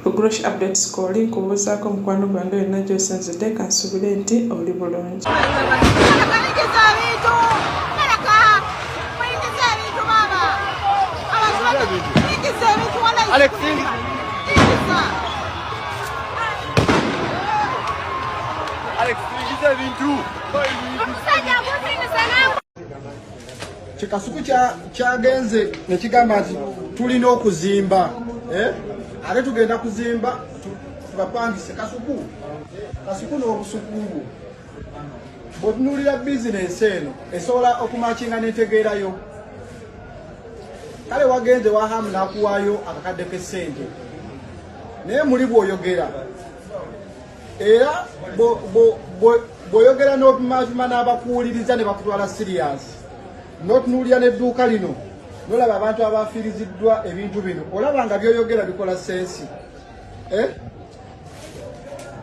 Bugurush updates koli kubuzaako mukwano gwange yonna gy'osinzidde kansubire nti oli bulungi. Kikasuku kyagenze ne kigamba nti tulina okuzimba ate tugenda kuzimba tubapangise kasuku n'obusukubu bw'otunuulira bizinensi eno esobola okumakinga n'entegeerayo kale wagenze wahamu n'akuwaayo akakadde k'essente naye muli bw'oyogera era bw'oyogera n'opimapima n'abakuwuliriza ne bakutwala serious n'otunuulira n'edduuka lino nolaba abantu abafiiriziddwa ebintu bino olaba nga byoyogera bikola sensi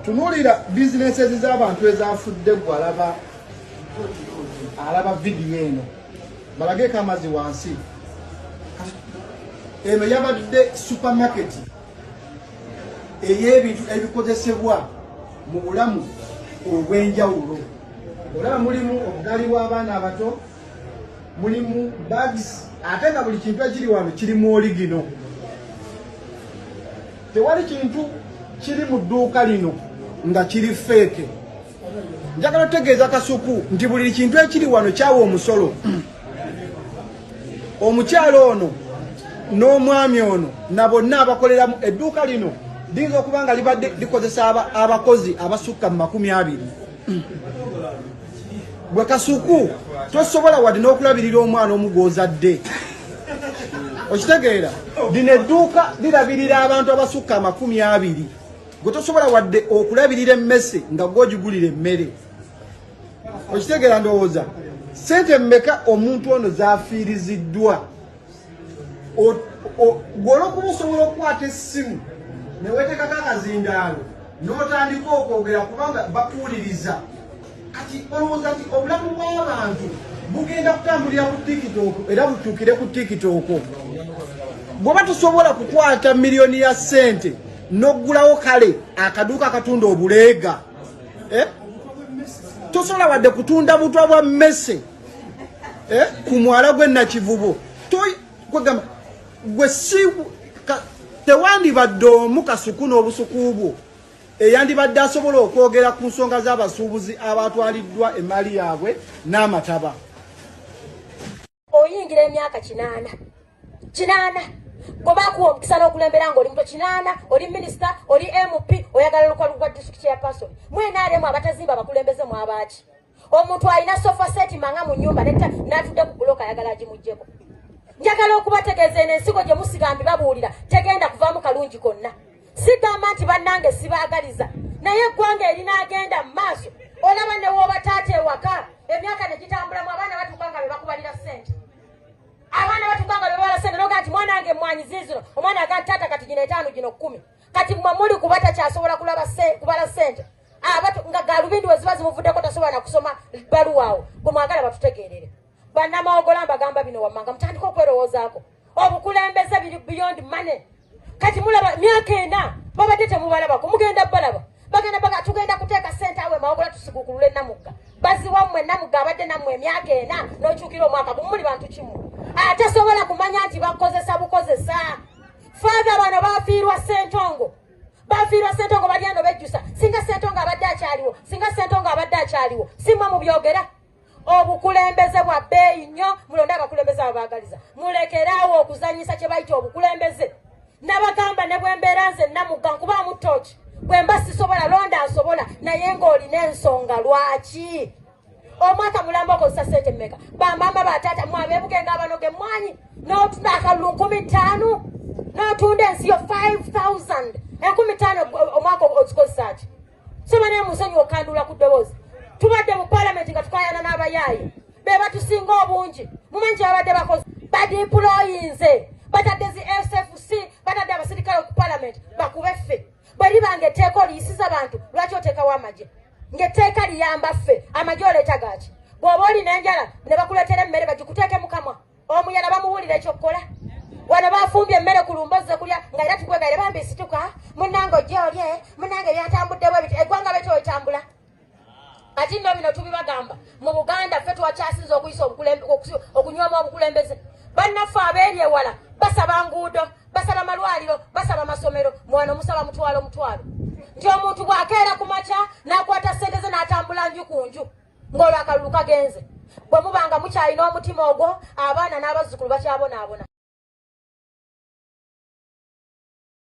tunuulira bizinesi ez'abantu ezafudde gwe alaba vidiyo eno balageeko amazzi wansi eno yabadde supamaketi ey'ebintu ebikozesebwa mu bulamu obw'enjawulo olaba mulimu obugali bw'abaana abato mulimu bags ate nga buli kintu ekiri wano kiri mu oligino tewali kintu kiri mu dduuka lino nga kiri feeke njagala otegeeza kasuku nti buli kintu ekiri wano kyawa omusolo omukyalo ono n'omwami ono na bonna abakoleramu edduuka lino liyinza okuba nga libadde likozesa abakozi abasukka mu 20 bwe kasuku tosobola wadde n'okulabirira omwana omu gw'ozadde okitegeera lino edduuka lirabirira abantu abasukka 20 gwe tosobola wadde okulabirira emmese nga gw'ogigulira emmere okitegeera ndowooza sente mmeka omuntu ono zaafiiriziddwa gw'olwokuba osobola okukwata essimu ne weetekako akazindaalo n'otandika okwogera kubanga bakuwuliriza kati olowooza nti obulamu bw'abantu bugenda kutambulira ku tikitoko era butuukire ku tikitoko bw'oba tosobola kukwata miliyoni ya ssente n'oggulawo kale akaduuka akatunda obuleega tosobola wadde kutunda butwa bwa mmese ku mwala gwe Nakivubo kwegamba gwe si tewandibadde omu kasuku n'obusuku bwo eyandibadde asobola okwogera ku nsonga z'abasuubuzi abatwaliddwa emmali yaabwe n'amataba oyingira emyaka 8 gwe bakuwa omukisa n'okulembera ng'oli muto 8 oli minisita oli MP oyagala lukalu gwa district chairperson mwenaaremu abatazimba bakulembeze mu abaaki omuntu alina sofa set manga mu nnyumba n'atudde ku buloka ayagala agimugyeko njagala okubategeeza eno ensigo gye musigambi babuulira tegenda kuvaamu kalungi konna sigamba nti bannange sibaagaliza naye eggwanga erinaagenda mu maaso olaba ne w'obataata ewaka emyaka ne gitambulamu abaana batuuka nga be bakubalira ssente abaana batuuka nga be babala ssente noga nti mwanange mmwanyizi zino omwana aga taata kati gino 5 gino 10 kati mmwe muli kuba takyasobola kubala ssente nga galubindi we ziba zimuvuddeko tasobola na kusoma bbaluwaawo gwe mwagala batutegeerere bannamawogola mbagamba bino wammanga mutandika okwerowoozaako obukulembeze biri beyond money kati mulaba myaka 4 babadde temubalabako mugenda balaba bagenda tugenda kuteeka ssente awe mawogola tusigukulule Namugga baziwammwe Namugga abadde nammwe emyaka 4 n'okyukira omwaka muli bantu kimu atasobola kumanya nti bakozesa bukozesa faaga bano bafiirwa Ssentongo bali ano bejjusa singa Ssentongo abadde akyaliwo simba mu byogera obukulembeze bwa bbeeyi nnyo mulonde abakulembeze ababaagaliza mulekeraawo okuzanyisa kye bayita obukulembeze nabagamba ne bwembeera nze Namugga nkubaamu ttooki bwe mba sisobola londa asobola naye ng'olina ensonga lwaki omwaka mulamba okozesa ssente mmeka bamama bataata mwabeebuke ng'abanoge mmwanyi n'otunda akalulu 15 n'otunda ensi yo 5,000 15 omwaka ozikozesa ki soba naye musonyi okandula ku ddoboozi tubadde mu palamenti nga tukayana n'abayaayi be batusinga obungi mumanyi kyabadde bakozi badiployinze batadde zi SFC batadde abasirikale ku palamenti bakube ffe bwe liba ng'etteeka oliyisiza abantu lwaki oteekawo amagye ng'etteeka liyamba ffe amagye oleeta gaaki bw'oba olina enjala ne bakuleetera emmere bagikuteeke mu kamwa omuyala bamuwulira ekyokukola wano bafumbye emmere ku lumboze kulya nga era tukwegayire bambi situka munna munange ojja olye munange byatambudde bwe biti eggwanga betyo wetambula ati nno bino tubibagamba mu Buganda ffe twakyasinza okuyisa okunywoma obukulembeze bannaffe abeeri ewala basaba nguudo basaba malwaliro basaba masomero mwana musaba mutwalo nti omuntu bw'akeera ku makya n'akwata ssente ze n'atambula nju ku nju ng'olwo akalulu kagenze bwe mubanga mukyalina omutima ogwo abaana n'abazzukulu bakyabonaabona